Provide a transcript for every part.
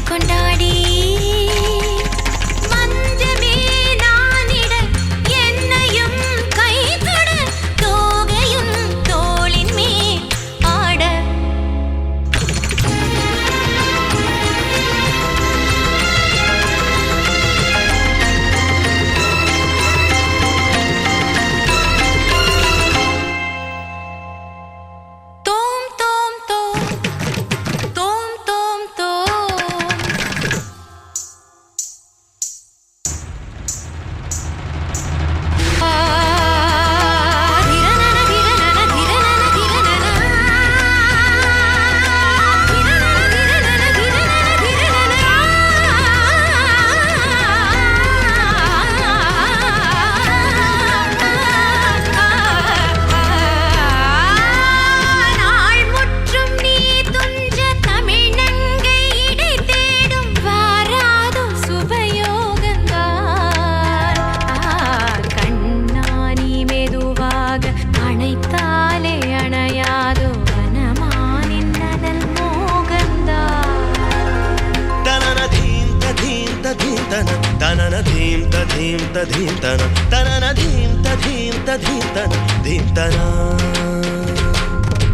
கொண்டாடி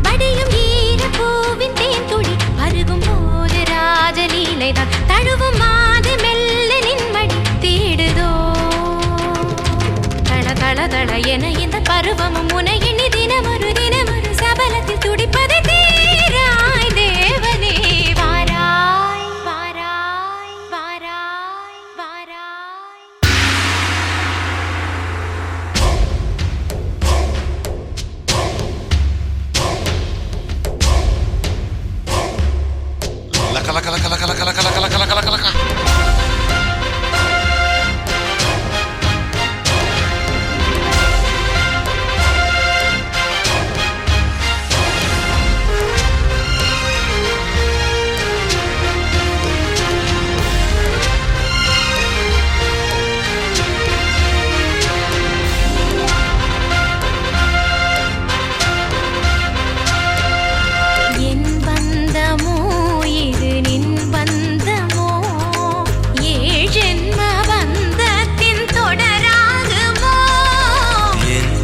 படியும் ஈர பூவின் தேன்துளி பருகும் போது ராஜலீலைதான் தழுவும் மாது மெல்ல நின்மடி தேடுதோ தள தள தள என இந்த பருவமும் முனை எண்ணி தினமொரு சபலத்தில் துடிப்பதை தீராய் தேவனே வாராய் வாராய் வாராய் வாராய். Laka laka laka laka laka laka laka laka laka laka.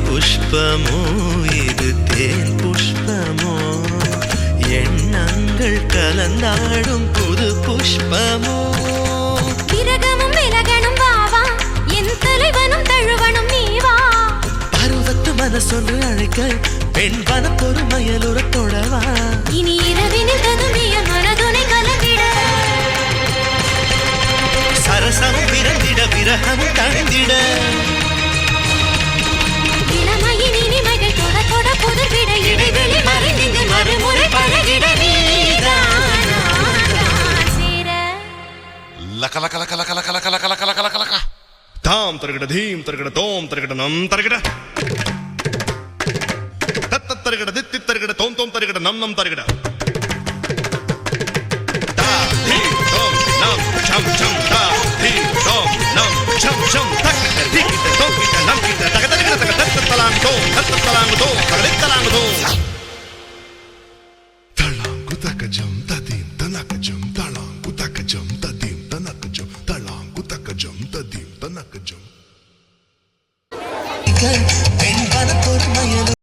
புஷ்பமோ இது தேன் புஷ்பமோ எண்ணங்கள் கலந்தாடும் புது புஷ்பமோ விரகமும் விலகனும் வாவா என் தலைவனும் தழுவனும் நீவா பருவத்து மனசொன்று அழைக்க பெண் வன பொறுமையலுற தொடவா இனி இரவினில் ததுமிய மனதுனை கலந்திட சரசமும் பிறந்திட விரகமும் தணிந்திட Laka laka laka laka laka laka laka laka laka laka laka. தாம் தருகிட தீம் தருகிட தோம் தருகிட நம் தருகிட தத்த தருகிட தித்தி தருகிட தோம் தோம் தருகிட நம் நம் தருகிட தா தீம் தோம் நம் சம் சம் தா தீம் தோம் நம் சம் சம் தக்கிட்ட திக்கிட்ட தோக்கிட்ட நம் கிட்ட தக தருகிட தக தத்த தலாங்கு தோ தகலித்தலாங்கு தோ தலாங்கு தக்கஜம் ததீம் தனக்கஜம் தலாங்கு தக்கஜம் ததீம் தனக்கஜம் தலாங்கு தக்கஜம் ததீம் தனக்கஜம் பெண் வன பொறுமையலு